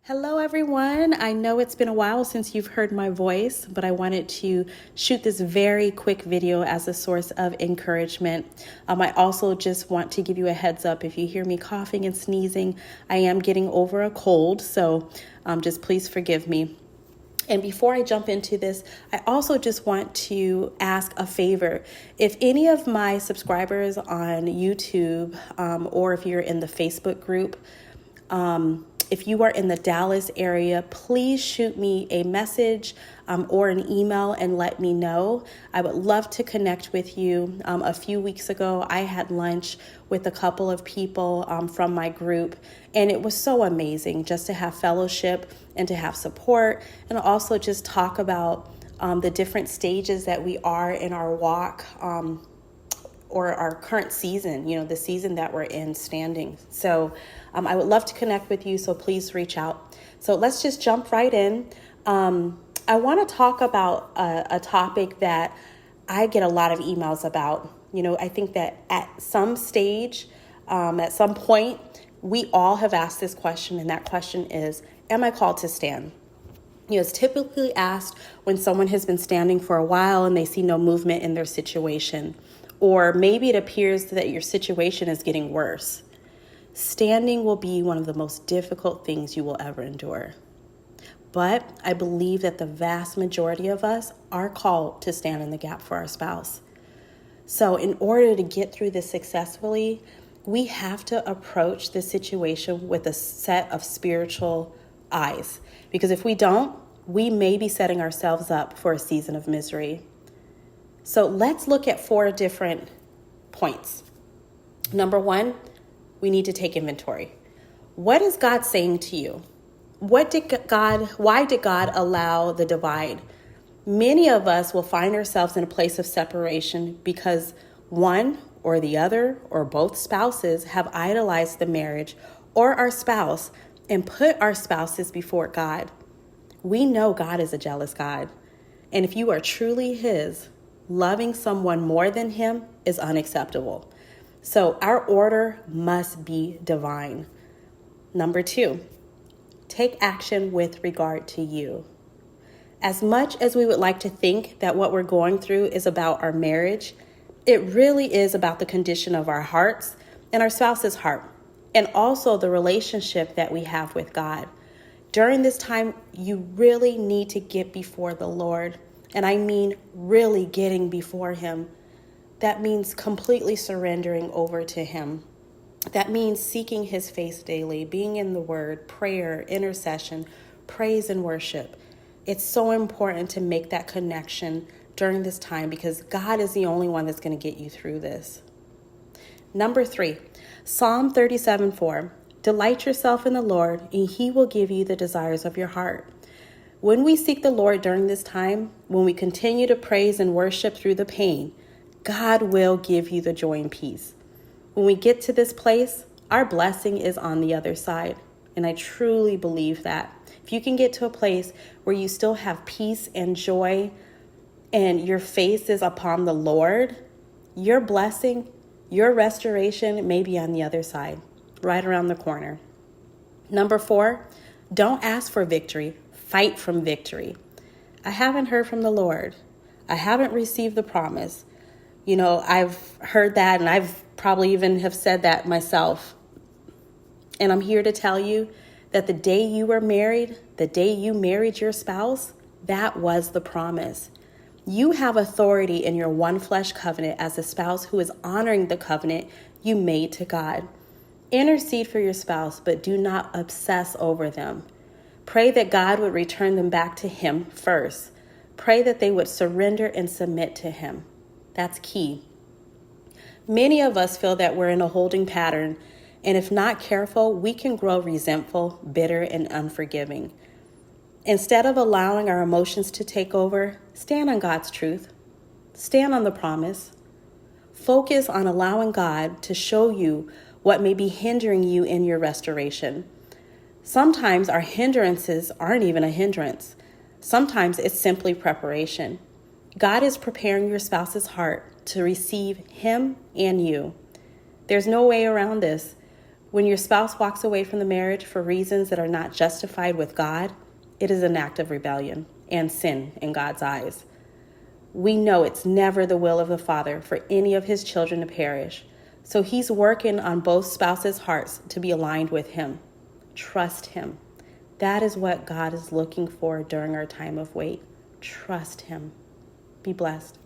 Hello, everyone. I know it's been a while since you've heard my voice, but I wanted to shoot this very quick video as a source of encouragement. I also just want to give you a heads up. If you hear me coughing and sneezing, I am getting over a cold, so just please forgive me. And before I jump into this, I also just want to ask a favor. If any of my subscribers on YouTube, or if you're in the Facebook group, if you are in the Dallas area, please shoot me a message or an email and let me know. I would love to connect with you. A few weeks ago, I had lunch with a couple of people from my group, and it was so amazing just to have fellowship and to have support, and also just talk about the different stages that we are in our walk, or our current season, the season that we're in standing. So I would love to connect with you, so please reach out. So let's just jump right in. I want to talk about a topic that I get a lot of emails about. I think that at some stage, at some point, we all have asked this question, and that question is, am I called to stand? It's typically asked when someone has been standing for a while and they see no movement in their situation. Or maybe it appears that your situation is getting worse. Standing will be one of the most difficult things you will ever endure. But I believe that the vast majority of us are called to stand in the gap for our spouse. So in order to get through this successfully, we have to approach this situation with a set of spiritual eyes. Because if we don't, we may be setting ourselves up for a season of misery. So let's look at 4 different points. Number 1, we need to take inventory. What is God saying to you? Why did God allow the divide? Many of us will find ourselves in a place of separation because one or the other or both spouses have idolized the marriage or our spouse and put our spouses before God. We know God is a jealous God. And if you are truly His, loving someone more than Him is unacceptable. So our order must be divine. Number 2, take action with regard to you. As much as we would like to think that what we're going through is about our marriage, it really is about the condition of our hearts and our spouse's heart, and also the relationship that we have with God. During this time, you really need to get before the Lord. And I mean really getting before Him. That means completely surrendering over to Him. That means seeking His face daily, being in the Word, prayer, intercession, praise, and worship. It's so important to make that connection during this time because God is the only one that's going to get you through this. Number 3, Psalm 37:4. Delight yourself in the Lord, and He will give you the desires of your heart. When we seek the Lord during this time, when we continue to praise and worship through the pain, God will give you the joy and peace. When we get to this place, our blessing is on the other side. And I truly believe that. If you can get to a place where you still have peace and joy and your face is upon the Lord, your blessing, your restoration may be on the other side, right around the corner. Number 4, don't ask for victory. Fight from victory. I haven't heard from the Lord. I haven't received the promise. I've heard that, and I've probably even have said that myself. And I'm here to tell you that the day you were married, the day you married your spouse, that was the promise. You have authority in your one flesh covenant as a spouse who is honoring the covenant you made to God. Intercede for your spouse, but do not obsess over them. Pray that God would return them back to Him first. Pray that they would surrender and submit to Him. That's key. Many of us feel that we're in a holding pattern, and if not careful, we can grow resentful, bitter, and unforgiving. Instead of allowing our emotions to take over, stand on God's truth. Stand on the promise. Focus on allowing God to show you what may be hindering you in your restoration. Sometimes our hindrances aren't even a hindrance. Sometimes it's simply preparation. God is preparing your spouse's heart to receive Him and you. There's no way around this. When your spouse walks away from the marriage for reasons that are not justified with God, it is an act of rebellion and sin in God's eyes. We know it's never the will of the Father for any of his children to perish. So he's working on both spouses' hearts to be aligned with him. Trust him. That is what God is looking for during our time of wait. Trust him. Be blessed.